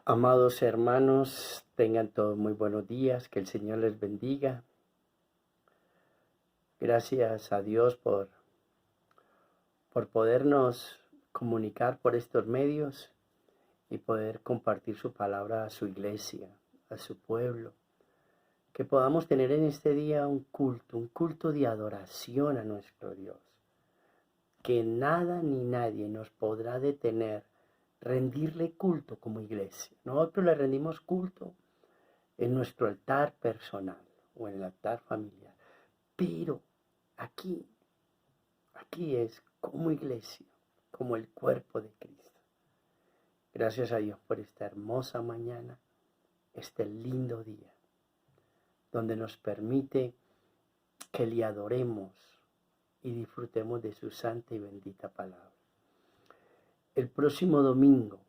Amados hermanos, tengan todos muy buenos días, que el Señor les bendiga. Gracias a Dios por podernos comunicar por estos medios y poder compartir su palabra a su iglesia, a su pueblo. Que podamos tener en este día un culto de adoración a nuestro Dios. Que nada ni nadie nos podrá detener rendirle culto como iglesia. Nosotros le rendimos culto en nuestro altar personal o en el altar familiar. Pero aquí es como iglesia, como el cuerpo de Cristo. Gracias a Dios por esta hermosa mañana, este lindo día, donde nos permite que le adoremos y disfrutemos de su santa y bendita palabra. El próximo domingo,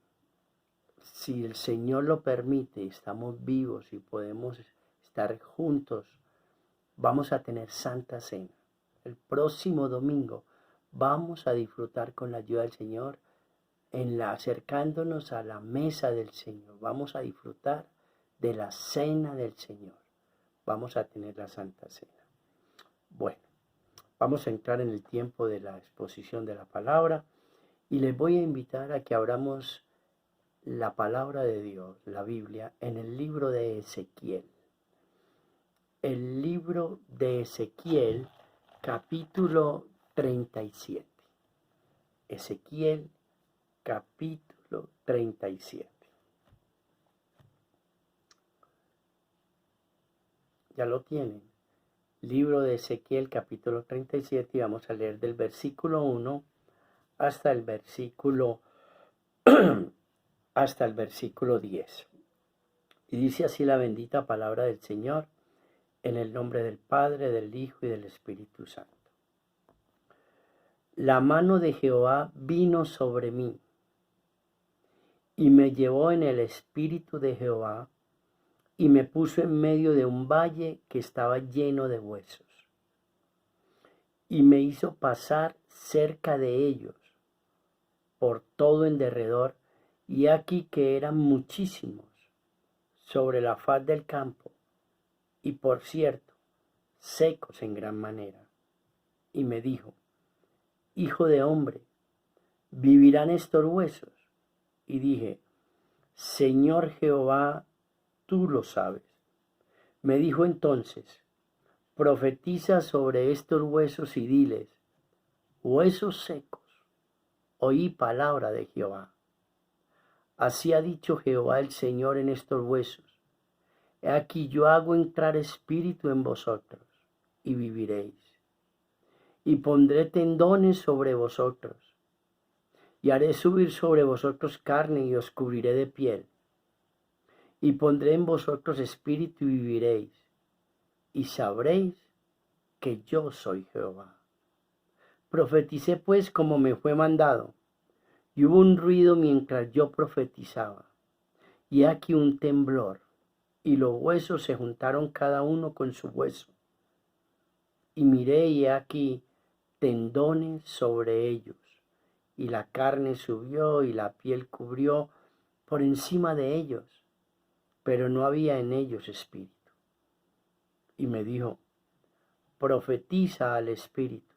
si el Señor lo permite, estamos vivos y podemos estar juntos, vamos a tener Santa Cena. El próximo domingo vamos a disfrutar con la ayuda del Señor, acercándonos a la mesa del Señor. Vamos a disfrutar de la cena del Señor. Vamos a tener la Santa Cena. Bueno, vamos a entrar en el tiempo de la exposición de la palabra y les voy a invitar a que abramos la palabra de Dios, la Biblia, en el libro de Ezequiel. El libro de Ezequiel, capítulo 37. Ezequiel, capítulo 37. Ya lo tienen. Libro de Ezequiel, capítulo 37, y vamos a leer del versículo 1 hasta el versículo 10. Y dice así la bendita palabra del Señor, en el nombre del Padre, del Hijo y del Espíritu Santo. La mano de Jehová vino sobre mí, y me llevó en el espíritu de Jehová, y me puso en medio de un valle que estaba lleno de huesos. Y me hizo pasar cerca de ellos, por todo en derredor, y aquí que eran muchísimos, sobre la faz del campo, y por cierto, secos en gran manera. Y me dijo, Hijo de hombre, ¿vivirán estos huesos? Y dije, Señor Jehová, tú lo sabes. Me dijo entonces, profetiza sobre estos huesos y diles, huesos secos, oí palabra de Jehová. Así ha dicho Jehová el Señor en estos huesos. He aquí yo hago entrar espíritu en vosotros, y viviréis. Y pondré tendones sobre vosotros, y haré subir sobre vosotros carne, y os cubriré de piel. Y pondré en vosotros espíritu, y viviréis. Y sabréis que yo soy Jehová. Profeticé pues como me fue mandado, y hubo un ruido mientras yo profetizaba, y aquí un temblor, y los huesos se juntaron cada uno con su hueso. Y miré, y aquí tendones sobre ellos, y la carne subió, y la piel cubrió por encima de ellos, pero no había en ellos espíritu. Y me dijo, profetiza al espíritu,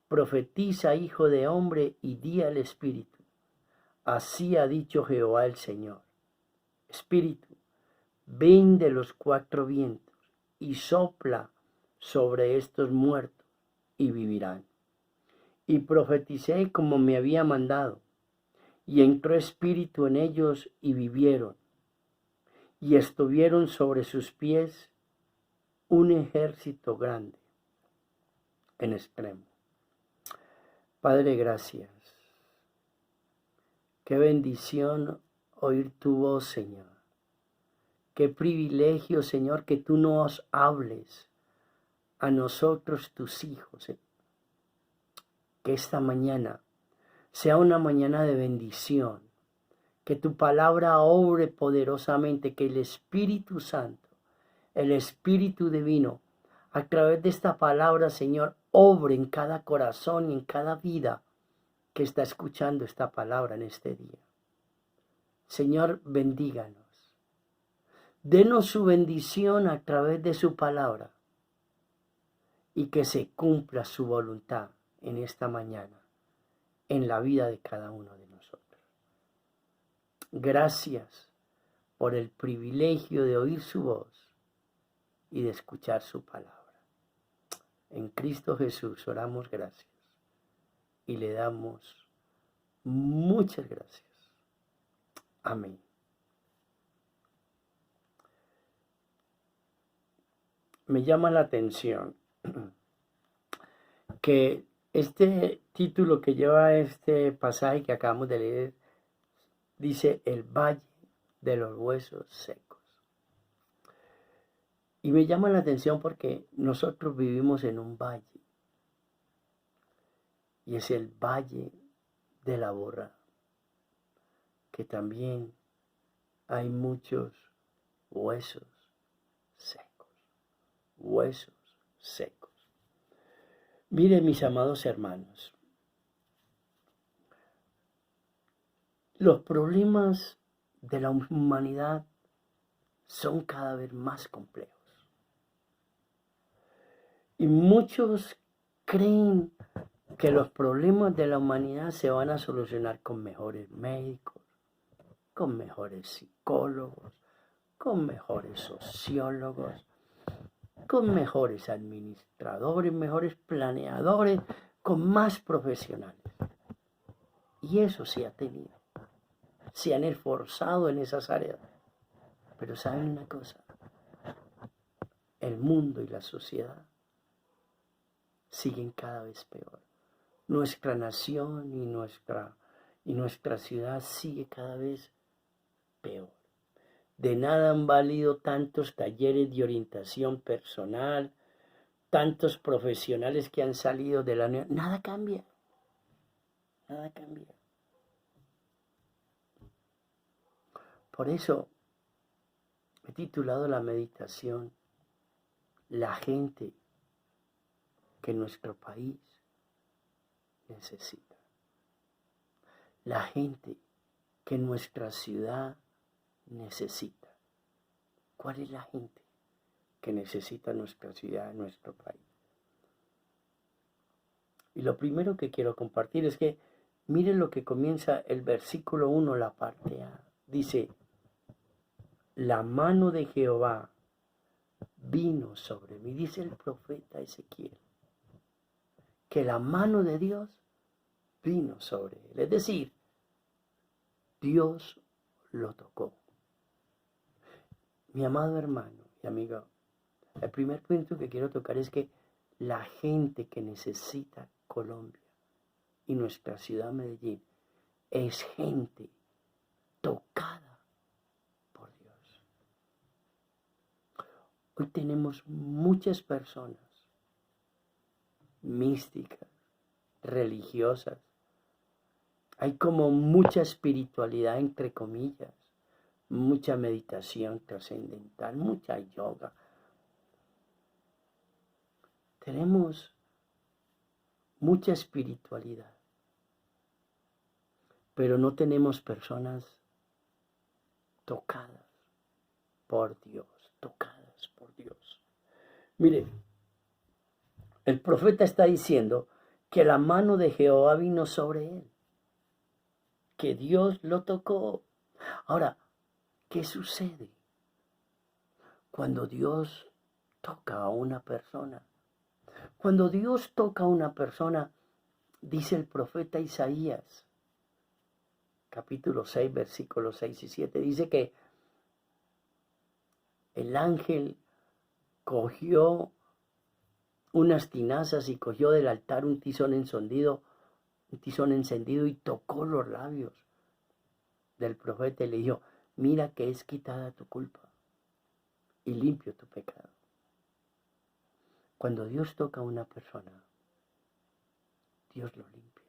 profetiza, hijo de hombre, y di al espíritu, así ha dicho Jehová el Señor. Espíritu, ven de los cuatro vientos, y sopla sobre estos muertos, y vivirán. Y profeticé como me había mandado, y entró espíritu en ellos, y vivieron. Y estuvieron sobre sus pies un ejército grande, en extremo. Padre, gracias. Qué bendición oír tu voz, Señor. Qué privilegio, Señor, que tú nos hables a nosotros, tus hijos. Que esta mañana sea una mañana de bendición. Que tu palabra obre poderosamente, que el Espíritu Santo, el Espíritu Divino, a través de esta palabra, Señor, obre en cada corazón y en cada vida que está escuchando esta palabra en este día. Señor, bendíganos. Denos su bendición a través de su palabra y que se cumpla su voluntad en esta mañana, en la vida de cada uno de nosotros. Gracias por el privilegio de oír su voz y de escuchar su palabra. En Cristo Jesús oramos gracias y le damos muchas gracias. Amén. Me llama la atención que este título que lleva este pasaje que acabamos de leer dice el valle de los huesos secos. Y me llama la atención porque nosotros vivimos en un valle. Y es el valle de la Borra, que también hay muchos huesos secos. Huesos secos. Miren, mis amados hermanos, los problemas de la humanidad son cada vez más complejos. Y muchos creen que los problemas de la humanidad se van a solucionar con mejores médicos, con mejores psicólogos, con mejores sociólogos, con mejores administradores, mejores planeadores, con más profesionales. Y eso se ha tenido. Se han esforzado en esas áreas. Pero ¿saben una cosa? El mundo y la sociedad siguen cada vez peor. Nuestra nación y nuestra ciudad sigue cada vez peor. De nada han valido tantos talleres de orientación personal, tantos profesionales que han salido de la universidad. Nada cambia. Nada cambia. Por eso he titulado la meditación La gente que nuestro país necesita. La gente que nuestra ciudad necesita. ¿Cuál es la gente que necesita nuestra ciudad, nuestro país? Y lo primero que quiero compartir es que miren lo que comienza el versículo 1, la parte A. Dice, la mano de Jehová vino sobre mí. Dice el profeta Ezequiel, que la mano de Dios vino sobre él. Es decir, Dios lo tocó. Mi amado hermano y amigo, el primer punto que quiero tocar es que la gente que necesita Colombia y nuestra ciudad Medellín es gente tocada por Dios. Hoy tenemos muchas personas místicas, religiosas. Hay como mucha espiritualidad, entre comillas, mucha meditación trascendental, mucha yoga. Tenemos mucha espiritualidad, pero no tenemos personas tocadas por Dios, tocadas por Dios. Mire, el profeta está diciendo que la mano de Jehová vino sobre él, que Dios lo tocó. Ahora, ¿qué sucede cuando Dios toca a una persona? Cuando Dios toca a una persona, dice el profeta Isaías, capítulo 6, versículos 6 y 7, dice que el ángel cogió unas tinazas y cogió del altar un tizón encendido y tocó los labios del profeta y le dijo, mira que es quitada tu culpa y limpio tu pecado. Cuando Dios toca a una persona, Dios lo limpia.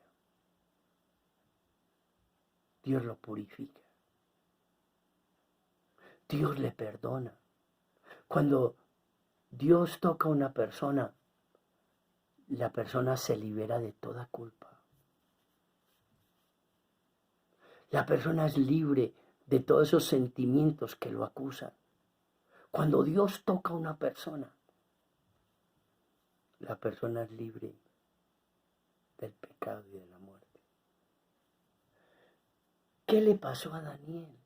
Dios lo purifica. Dios le perdona. Cuando Dios toca a una persona, la persona se libera de toda culpa. La persona es libre de todos esos sentimientos que lo acusan. Cuando Dios toca a una persona, la persona es libre del pecado y de la muerte. ¿Qué le pasó a Daniel?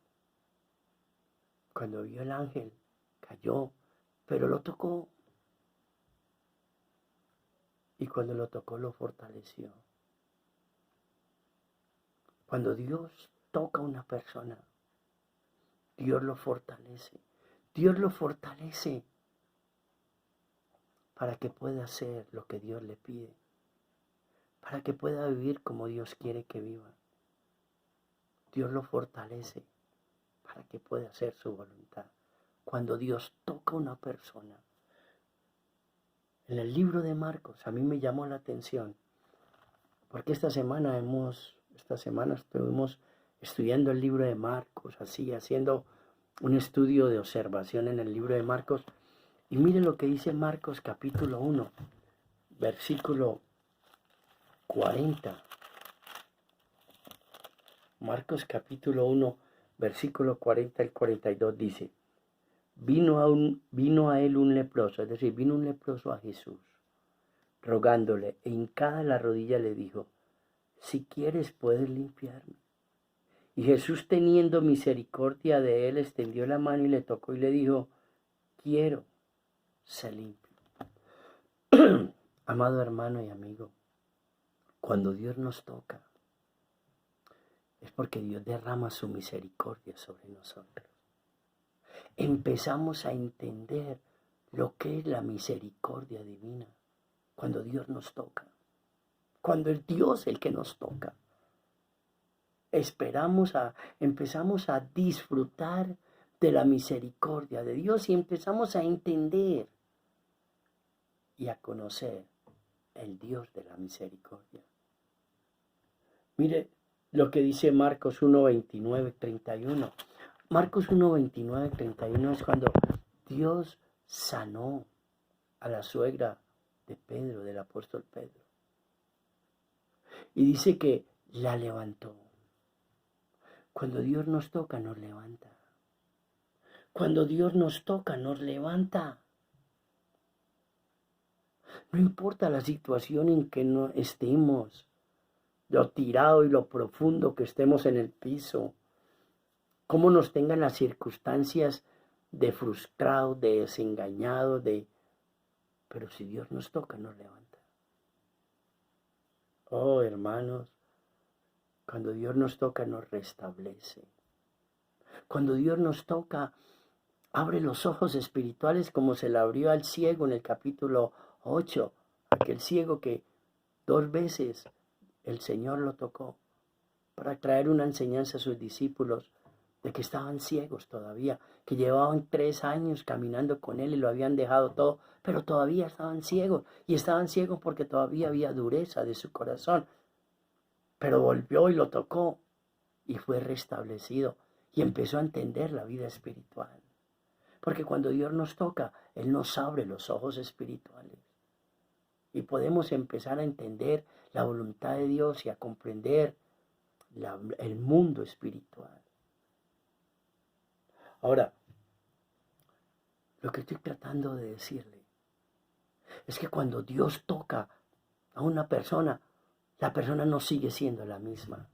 Cuando vio el ángel, cayó, pero lo tocó. Y cuando lo tocó, lo fortaleció. Cuando Dios toca a una persona, Dios lo fortalece. Dios lo fortalece para que pueda hacer lo que Dios le pide. Para que pueda vivir como Dios quiere que viva. Dios lo fortalece para que pueda hacer su voluntad. Cuando Dios toca a una persona. En el libro de Marcos, a mí me llamó la atención, porque esta semana estuvimos estudiando el libro de Marcos, así, haciendo un estudio de observación en el libro de Marcos. Y mire lo que dice Marcos capítulo 1, versículo 40. Marcos capítulo 1, versículo 40 al 42 dice: Vino a él un leproso, es decir, vino un leproso a Jesús, rogándole, e hincada la rodilla le dijo: si quieres puedes limpiarme. Y Jesús, teniendo misericordia de él, extendió la mano y le tocó y le dijo: quiero, sé limpio. Amado hermano y amigo, cuando Dios nos toca, es porque Dios derrama su misericordia sobre nosotros. Empezamos a entender lo que es la misericordia divina cuando Dios nos toca. Cuando es Dios el que nos toca. Empezamos a disfrutar de la misericordia de Dios y empezamos a entender y a conocer el Dios de la misericordia. Mire lo que dice Marcos 1, 29, 31. Marcos 1, 29, 31 es cuando Dios sanó a la suegra de Pedro, del apóstol Pedro. Y dice que la levantó. Cuando Dios nos toca, nos levanta. Cuando Dios nos toca, nos levanta. No importa la situación en que no estemos, lo tirado y lo profundo que estemos en el piso, cómo nos tengan las circunstancias de frustrado, de desengañado, pero si Dios nos toca, nos levanta. Oh, hermanos, cuando Dios nos toca, nos restablece. Cuando Dios nos toca, abre los ojos espirituales como se le abrió al ciego en el capítulo 8. Aquel ciego que 2 veces el Señor lo tocó para traer una enseñanza a sus discípulos de que estaban ciegos todavía, que llevaban 3 años caminando con Él y lo habían dejado todo, pero todavía estaban ciegos. Y estaban ciegos porque todavía había dureza de su corazón. Pero volvió y lo tocó y fue restablecido y empezó a entender la vida espiritual. Porque cuando Dios nos toca, Él nos abre los ojos espirituales. Y podemos empezar a entender la voluntad de Dios y a comprender el mundo espiritual. Ahora, lo que estoy tratando de decirle es que cuando Dios toca a una persona, la persona no sigue siendo la misma.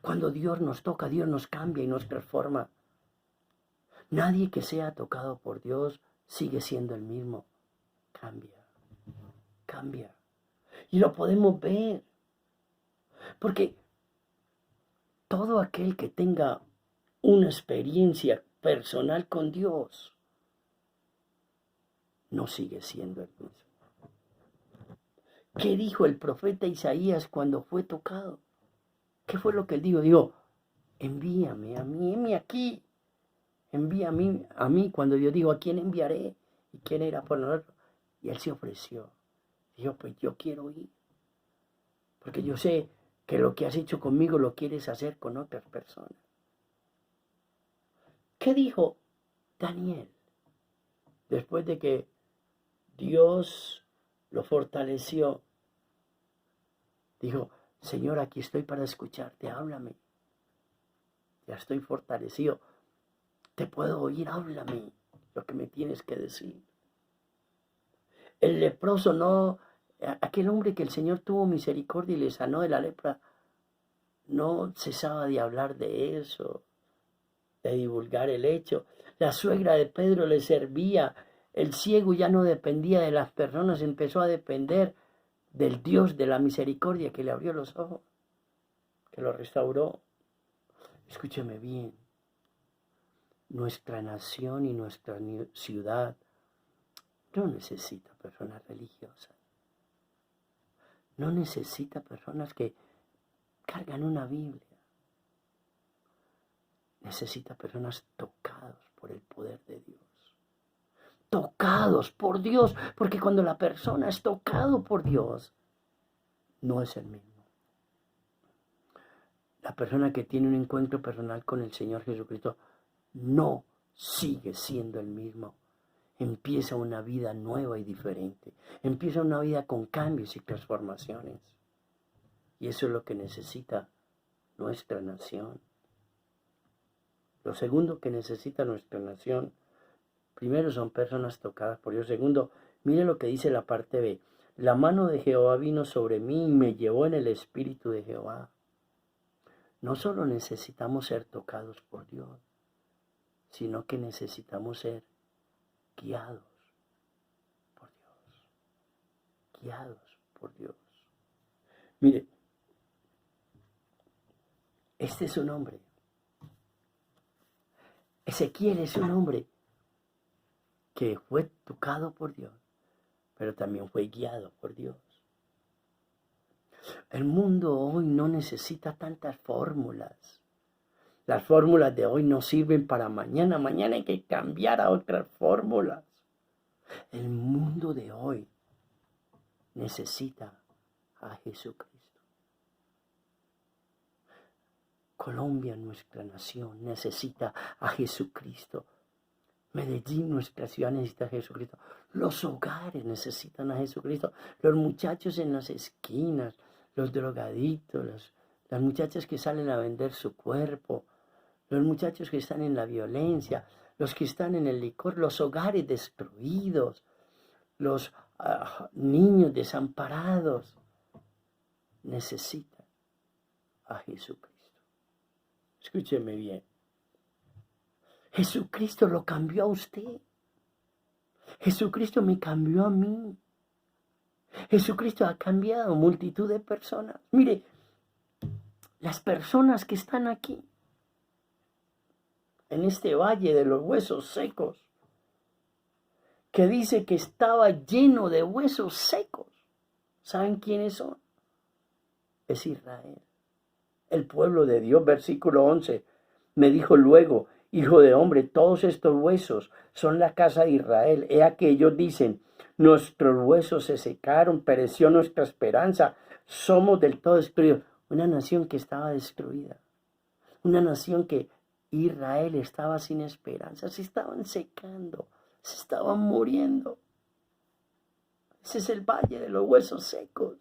Cuando Dios nos toca, Dios nos cambia y nos transforma. Nadie que sea tocado por Dios sigue siendo el mismo. Cambia. Y lo podemos ver. Porque todo aquel que tenga una experiencia personal con Dios no sigue siendo el mismo. ¿Qué dijo el profeta Isaías cuando fue tocado? ¿Qué fue lo que él dijo? Dijo: envíame a mí, heme aquí. Envíame a mí. Cuando Dios dijo: ¿a quién enviaré? ¿Y quién era por nosotros? Y él se ofreció. Dijo: pues yo quiero ir. Porque yo sé que lo que has hecho conmigo lo quieres hacer con otras personas. ¿Qué dijo Daniel? Después de que Dios lo fortaleció, dijo: Señor, aquí estoy para escucharte, háblame. ya estoy fortalecido. Te puedo oír, háblame lo que me tienes que decir. El leproso no, aquel hombre que el Señor tuvo misericordia y le sanó de la lepra, no cesaba de hablar de eso, de divulgar el hecho. La suegra de Pedro le servía. El ciego ya no dependía de las personas, empezó a depender del Dios de la misericordia que le abrió los ojos, que lo restauró. Escúcheme bien, nuestra nación y nuestra ciudad no necesita personas religiosas, no necesita personas que cargan una Biblia, necesita personas tocadas por el poder de Dios. Tocados por Dios, porque cuando la persona es tocado por Dios, no es el mismo. La persona que tiene un encuentro personal con el Señor Jesucristo no sigue siendo el mismo. Empieza una vida nueva y diferente. Empieza una vida con cambios y transformaciones. Y eso es lo que necesita nuestra nación. Lo segundo que necesita nuestra nación, primero son personas tocadas por Dios. Segundo, mire lo que dice la parte B. La mano de Jehová vino sobre mí y me llevó en el espíritu de Jehová. No solo necesitamos ser tocados por Dios, sino que necesitamos ser guiados por Dios. Guiados por Dios. Mire, este es un hombre. Ezequiel es un hombre que fue tocado por Dios, pero también fue guiado por Dios. El mundo hoy no necesita tantas fórmulas. Las fórmulas de hoy no sirven para mañana. Mañana hay que cambiar a otras fórmulas. El mundo de hoy necesita a Jesucristo. Colombia, nuestra nación, necesita a Jesucristo. Medellín, nuestra ciudad, necesita a Jesucristo. Los hogares necesitan a Jesucristo. Los muchachos en las esquinas, los drogadictos, las muchachas que salen a vender su cuerpo, los muchachos que están en la violencia, los que están en el licor, los hogares destruidos, los niños desamparados, necesitan a Jesucristo. Escúcheme bien. Jesucristo lo cambió a usted. Jesucristo me cambió a mí. Jesucristo ha cambiado a multitud de personas. Mire, las personas que están aquí, en este valle de los huesos secos, que dice que estaba lleno de huesos secos, ¿saben quiénes son? Es Israel, el pueblo de Dios. Versículo 11, me dijo luego: Hijo de hombre, todos estos huesos son la casa de Israel. He aquí ellos dicen: nuestros huesos se secaron, pereció nuestra esperanza, somos del todo destruidos. Una nación que estaba destruida, una nación que Israel estaba sin esperanza, se estaban secando, se estaban muriendo. Ese es el valle de los huesos secos.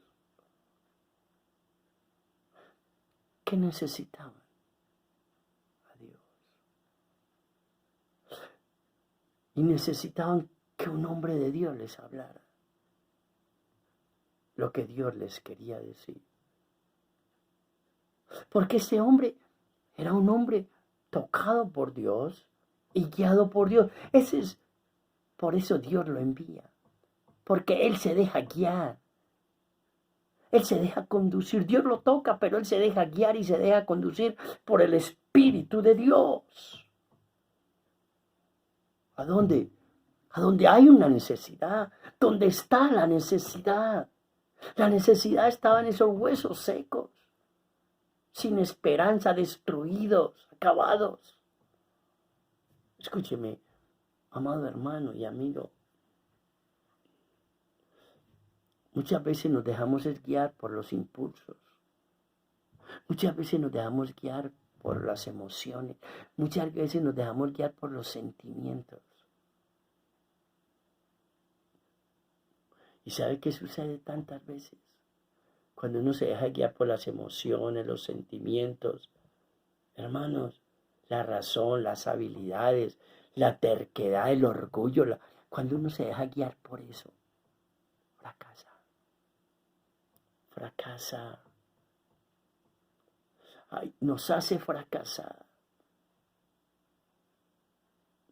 ¿Qué necesitaban? Y necesitaban que un hombre de Dios les hablara lo que Dios les quería decir. Porque ese hombre era un hombre tocado por Dios y guiado por Dios. Por eso Dios lo envía. Porque Él se deja guiar. Él se deja conducir. Dios lo toca, pero Él se deja guiar y se deja conducir por el Espíritu de Dios. ¿A dónde? A donde hay una necesidad. ¿Dónde está la necesidad? La necesidad estaba en esos huesos secos, sin esperanza, destruidos, acabados. Escúcheme, amado hermano y amigo. Muchas veces nos dejamos guiar por los impulsos. Muchas veces nos dejamos guiar por las emociones. Muchas veces nos dejamos guiar por los sentimientos. ¿Y sabe qué sucede tantas veces? Cuando uno se deja guiar por las emociones, los sentimientos, hermanos, la razón, las habilidades, la terquedad, el orgullo. Cuando uno se deja guiar por eso, fracasa. Fracasa. Ay, nos hace fracasar.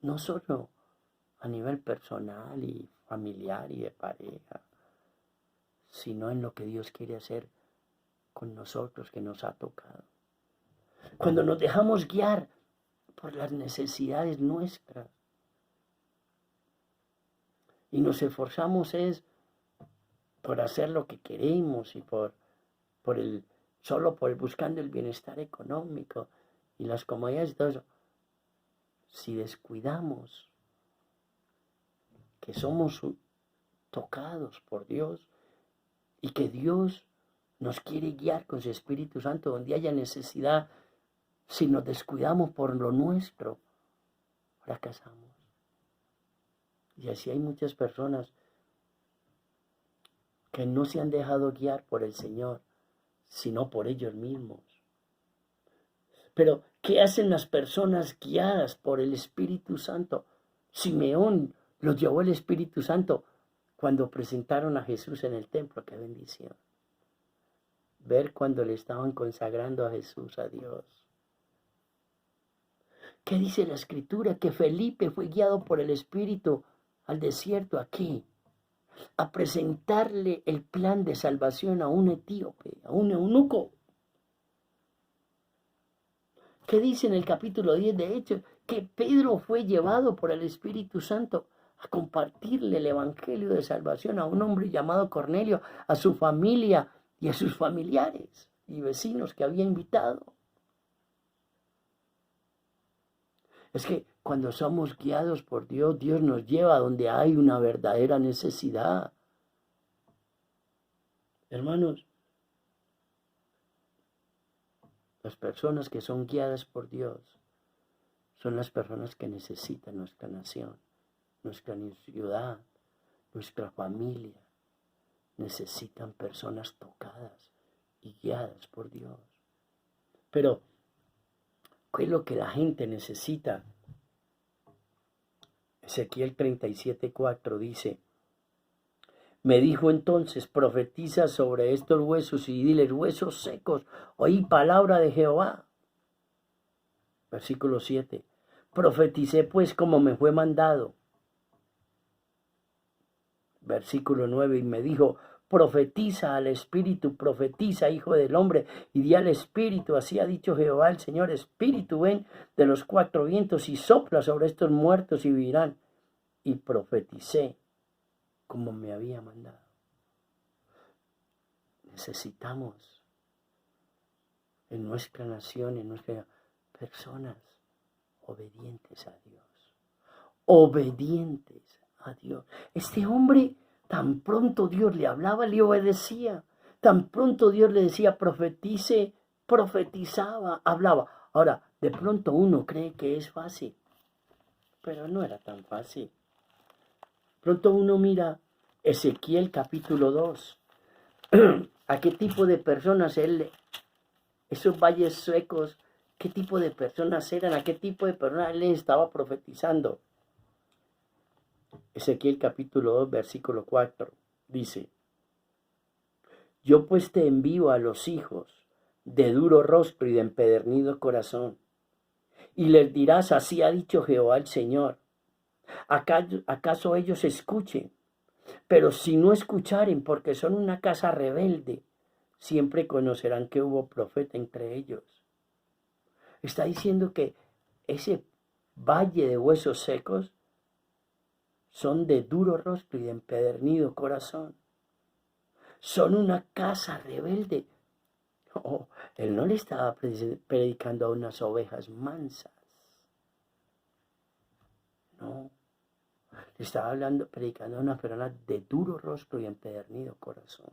No solo a nivel personal y familiar y de pareja, sino en lo que Dios quiere hacer con nosotros, que nos ha tocado. Cuando nos dejamos guiar por las necesidades nuestras y nos esforzamos es por hacer lo que queremos y solo por buscando el bienestar económico y las comodidades y todo eso, si descuidamos que somos tocados por Dios y que Dios nos quiere guiar con su Espíritu Santo donde haya necesidad, si nos descuidamos por lo nuestro, fracasamos. Y así hay muchas personas que no se han dejado guiar por el Señor, sino por ellos mismos. Pero, ¿qué hacen las personas guiadas por el Espíritu Santo? Simeón los llevó el Espíritu Santo cuando presentaron a Jesús en el templo. ¡Qué bendición! Ver cuando le estaban consagrando a Jesús a Dios. ¿Qué dice la Escritura? Que Felipe fue guiado por el Espíritu al desierto aquí, a presentarle el plan de salvación a un etíope, a un eunuco. ¿Qué dice en el capítulo 10 de Hechos? Que Pedro fue llevado por el Espíritu Santo a compartirle el evangelio de salvación a un hombre llamado Cornelio, a su familia y a sus familiares y vecinos que había invitado. Es que cuando somos guiados por Dios, Dios nos lleva a donde hay una verdadera necesidad. Hermanos, las personas que son guiadas por Dios son las personas que necesitan nuestra nación, nuestra ciudad, nuestra familia. Necesitan personas tocadas y guiadas por Dios. Pero, ¿qué es lo que la gente necesita? Ezequiel 37:4 dice: me dijo entonces, profetiza sobre estos huesos y diles, huesos secos, oí palabra de Jehová. Versículo 7. Profeticé pues como me fue mandado. Versículo 9. Y me dijo, profetiza al Espíritu, profetiza, hijo del hombre, y di al Espíritu, así ha dicho Jehová el Señor, Espíritu, ven de los cuatro vientos y sopla sobre estos muertos y vivirán. Y profeticé como me había mandado. Necesitamos en nuestra nación, en nuestra personas obedientes a Dios. Obedientes a Dios. Este hombre, tan pronto Dios le hablaba, le obedecía. Tan pronto Dios le decía, profetice, profetizaba, hablaba. Ahora, de pronto uno cree que es fácil, pero no era tan fácil. Pronto uno mira Ezequiel capítulo 2. ¿A qué tipo de personas esos valles secos, qué tipo de personas eran? ¿A qué tipo de personas él les estaba profetizando? Ezequiel capítulo 2, versículo 4, dice: yo pues te envío a los hijos de duro rostro y de empedernido corazón, y les dirás, así ha dicho Jehová el Señor. ¿Acaso ellos escuchen? Pero si no escucharen, porque son una casa rebelde, siempre conocerán que hubo profeta entre ellos. Está diciendo que ese valle de huesos secos son de duro rostro y de empedernido corazón. Son una casa rebelde. Oh, él no le estaba predicando a unas ovejas mansas. No. Le estaba predicando a unas personas de duro rostro y empedernido corazón.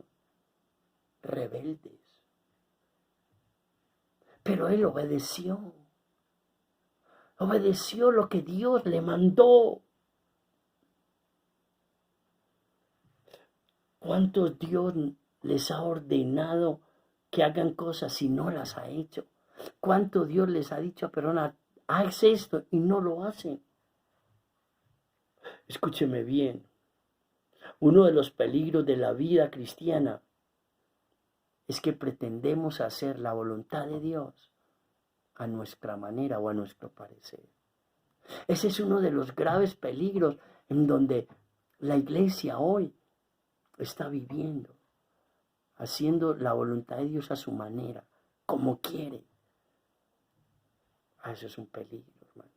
Rebeldes. Pero él obedeció. Obedeció lo que Dios le mandó. ¿Cuántos Dios les ha ordenado que hagan cosas si no las ha hecho? ¿Cuánto Dios les ha dicho a personas, haz esto y no lo hacen. Escúcheme bien. Uno de los peligros de la vida cristiana es que pretendemos hacer la voluntad de Dios a nuestra manera o a nuestro parecer. Ese es uno de los graves peligros en donde la iglesia hoy está viviendo, haciendo la voluntad de Dios a su manera, como quiere. Eso es un peligro, hermano.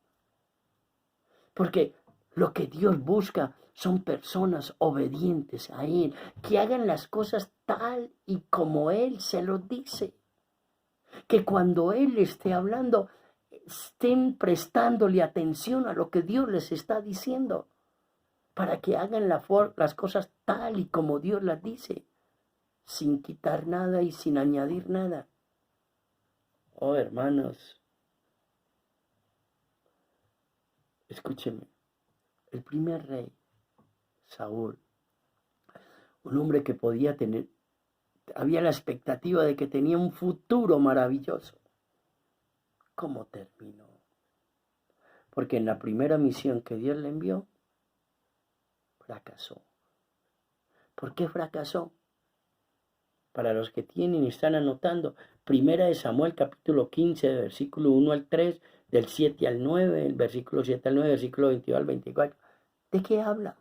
Porque lo que Dios busca son personas obedientes a Él, que hagan las cosas tal y como Él se lo dice. Que cuando Él esté hablando, estén prestándole atención a lo que Dios les está diciendo, para que hagan las cosas tal y como Dios las dice, sin quitar nada y sin añadir nada. Oh, hermanos, escúchenme. El primer rey, Saúl, un hombre que podía tener, había la expectativa de que tenía un futuro maravilloso. ¿Cómo terminó? Porque en la primera misión que Dios le envió, fracasó. ¿Por qué fracasó? Para los que tienen y están anotando, Primera de Samuel capítulo 15, versículo 1 al 3, del 7 al 9, el versículo 7 al 9, versículo 22 al 24. ¿De qué habla?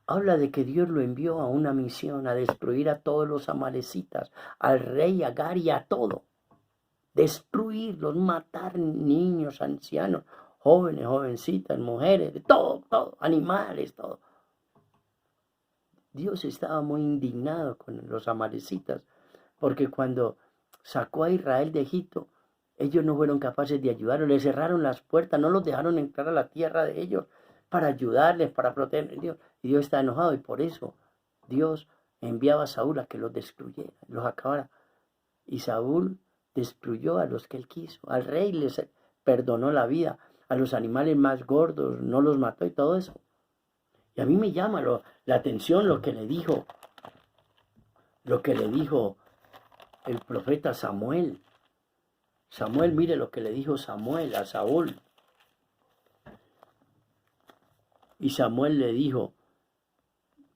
Habla de que Dios lo envió a una misión, a destruir a todos los amalecitas, al rey Agar y a todo. Destruirlos, matar niños, ancianos, jóvenes, jovencitas, mujeres, todo, animales, todo. Dios estaba muy indignado con los amalecitas, porque cuando sacó a Israel de Egipto, ellos no fueron capaces de ayudarlos, les cerraron las puertas, no los dejaron entrar a la tierra de ellos para ayudarles, para protegerlos. Y Dios está enojado y por eso Dios enviaba a Saúl a que los destruyera, los acabara. Y Saúl destruyó a los que él quiso, al rey les perdonó la vida, a los animales más gordos no los mató y todo eso. Y a mí me llama la atención lo que le dijo el profeta Samuel. Samuel, mire lo que le dijo Samuel a Saúl. Y Samuel le dijo,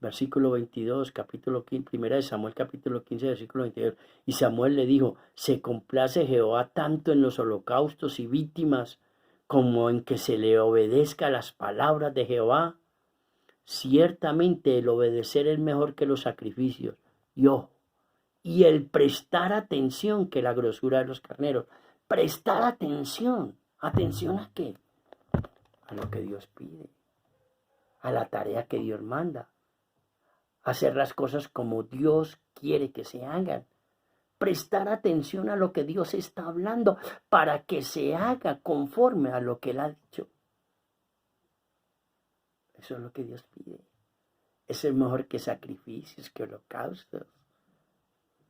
versículo 22, capítulo 15, primera de Samuel, capítulo 15, versículo 22. Y Samuel le dijo, ¿se complace Jehová tanto en los holocaustos y víctimas como en que se le obedezca las palabras de Jehová? Ciertamente el obedecer es mejor que los sacrificios. Y el prestar atención que la grosura de los carneros. Prestar atención. ¿Atención a qué? A lo que Dios pide. A la tarea que Dios manda. Hacer las cosas como Dios quiere que se hagan. Prestar atención a lo que Dios está hablando para que se haga conforme a lo que Él ha dicho. Eso es lo que Dios pide. Eso es mejor que sacrificios, que holocaustos.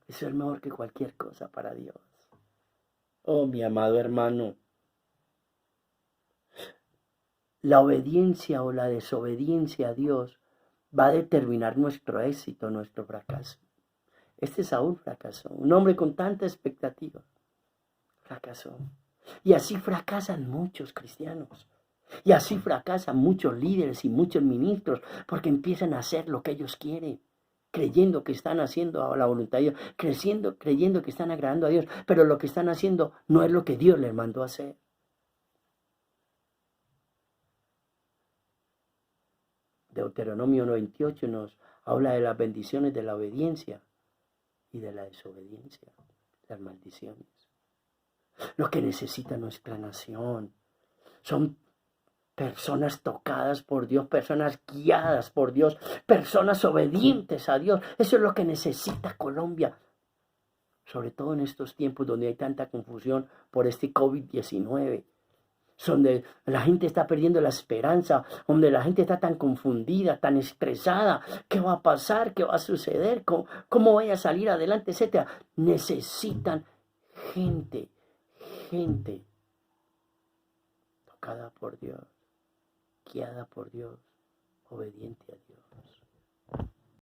Eso es mejor que cualquier cosa para Dios. Oh, mi amado hermano. La obediencia o la desobediencia a Dios va a determinar nuestro éxito, nuestro fracaso. Este Saúl fracasó. Un hombre con tanta expectativa. Fracasó. Y así fracasan muchos cristianos. Y así fracasan muchos líderes y muchos ministros porque empiezan a hacer lo que ellos quieren, creyendo que están haciendo la voluntad de Dios, creyendo que están agradando a Dios, pero lo que están haciendo no es lo que Dios les mandó a hacer. Deuteronomio 98 nos habla de las bendiciones de la obediencia y de la desobediencia, las maldiciones. Lo que necesita nuestra nación son personas tocadas por Dios, personas guiadas por Dios, personas obedientes a Dios. Eso es lo que necesita Colombia. Sobre todo en estos tiempos donde hay tanta confusión por este COVID-19. Donde la gente está perdiendo la esperanza, donde la gente está tan confundida, tan estresada. ¿Qué va a pasar? ¿Qué va a suceder? ¿Cómo voy a salir adelante? Etcétera. Necesitan gente tocada por Dios, guiada por Dios, obediente a Dios.